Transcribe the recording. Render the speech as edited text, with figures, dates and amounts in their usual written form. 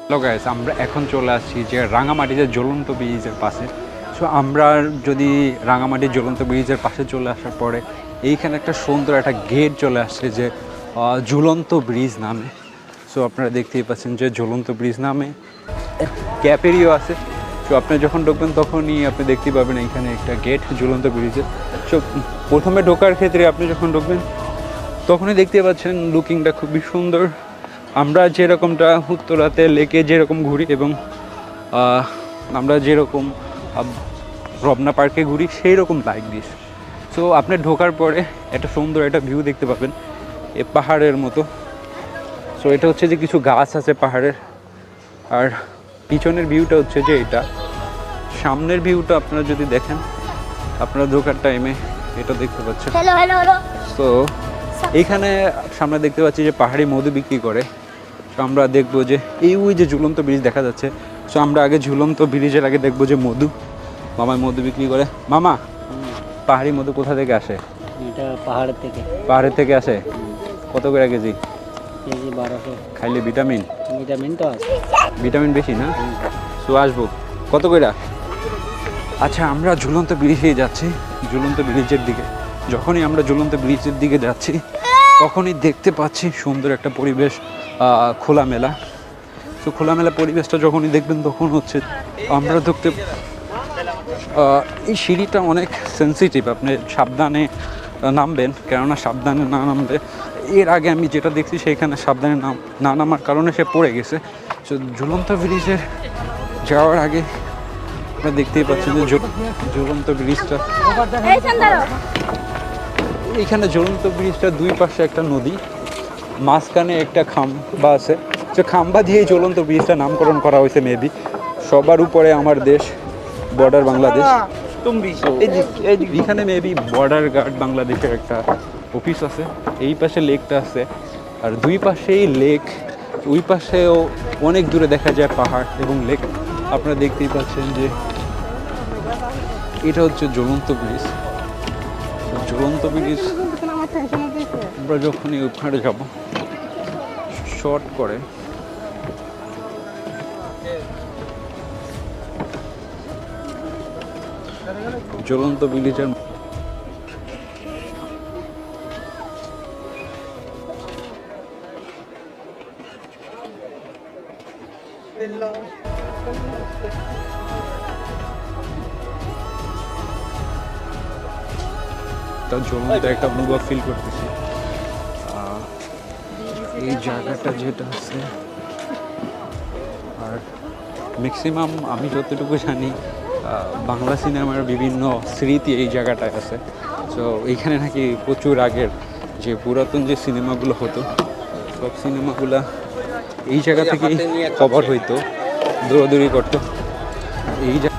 Hello guys, আমরা এখন চলে আসছি যে রাঙামাটিতে ঝুলন্ত ব্রিজের পাশে। সো আমরা যদি রাঙামাটির ঝুলন্ত ব্রিজের পাশে চলে আসার পরে এইখানে একটা সুন্দর একটা গেট চলে আসছে যে ঝুলন্ত ব্রিজ নামে। সো আপনারা দেখতেই পাচ্ছেন যে ঝুলন্ত ব্রিজ নামে ক্যাপেরিও আছে। সো আপনি যখন ঢুকবেন তখনই আপনি দেখতে পাবেন এখানে একটা গেট ঝুলন্ত ব্রিজের। সো প্রথমে ঢোকার ক্ষেত্রে আপনি যখন ঢুকবেন তখনই দেখতে পাচ্ছেন লুকিংটা খুবই সুন্দর। আমরা যেরকমটা উত্তরাতে লেকে যেরকম ঘুরি এবং আমরা যেরকম রমনা পার্কে ঘুরি সেই রকম লাইক দিস। সো আপনি ঢোকার পরে একটা সুন্দর একটা ভিউ দেখতে পাবেন এ পাহাড়ের মতো। সো এটা হচ্ছে যে কিছু গাছ আছে পাহাড়ের, আর পিছনের ভিউটা হচ্ছে যে এটা। সামনের ভিউটা আপনারা যদি দেখেন আপনারা ঢোকার টাইমে এটা দেখতে পাচ্ছেন। তো এইখানে সামনে দেখতে পাচ্ছি যে পাহাড়ি মধু বিক্রি করে। তো আমরা দেখবো যে ওই যে ঝুলন্ত ব্রিজ দেখা যাচ্ছে। সো আমরা আগে ঝুলন্ত ব্রিজের আগে দেখবো যে মধু, মামায় মধু বিক্রি করে। মামা, পাহাড়ি মধু কোথা থেকে আসে? এটা পাহাড়ের থেকে। পাহাড়ের থেকে আসে? কত করে কেজি? কেজি 1200। খাইলে ভিটামিন? ভিটামিন তো আছে, ভিটামিন বেশি না? সো আসবো কত কইরা? আচ্ছা, আমরা ঝুলন্ত ব্রিজেই যাচ্ছি, ঝুলন্ত ব্রিজের দিকে। যখনই আমরা ঝুলন্ত ব্রিজের দিকে যাচ্ছি তখনই দেখতে পাচ্ছি সুন্দর একটা পরিবেশ, খোলামেলা। তো খোলামেলা পরিবেশটা যখনই দেখবেন তখন হচ্ছে আমরা দেখতে এই সিঁড়িটা অনেক সেন্সিটিভ, আপনি সাবধানে নামবেন, কেননা সাবধানে না নামলে এর আগে আমি যেটা দেখছি সেইখানে সাবধানে না নামার কারণে সে পড়ে গেছে। তো ঝুলন্ত ব্রিজের যাওয়ার আগে আপনারা দেখতেই পাচ্ছেন যে ঝুলন্ত ব্রিজটা, এইখানে ঝুলন্ত ব্রিজটা দুই পাশে একটা নদী, মাঝখানে একটা খাম্বা আছে। যে খাম্বা দিয়ে ঝুলন্ত ব্রিজটা নামকরণ করা হয়েছে মেবি। সবার উপরে আমার দেশ, বর্ডার বাংলাদেশ। এইখানে মেবি বর্ডার গার্ড বাংলাদেশের একটা অফিস আছে। এই পাশে লেকটা আছে, আর দুই পাশেই লেক, ওই পাশেও অনেক দূরে দেখা যায় পাহাড় এবং লেক। আপনারা দেখতেই পাচ্ছেন যে এটা হচ্ছে ঝুলন্ত ব্রিজ। ঝুলন্ত ব্রিজ আমরা যখনই ওখানে যাব শর্ট করে ঝুলন্ত ব্রিজের ঝুলন্ত একটা অনুভব ফিল করতেছি। এই জায়গাটা যেটা আছে, আর ম্যাক্সিমাম আমি যতটুকু জানি বাংলা সিনেমার বিভিন্ন স্মৃতি এই জায়গাটায় আছে। তো এইখানে নাকি প্রচুর আগের যে পুরাতন যে সিনেমাগুলো হতো সব সিনেমাগুলো এই জায়গা থেকেই কভার হইতো, দৌড়াদৌড়ি করতো এই জায়গা।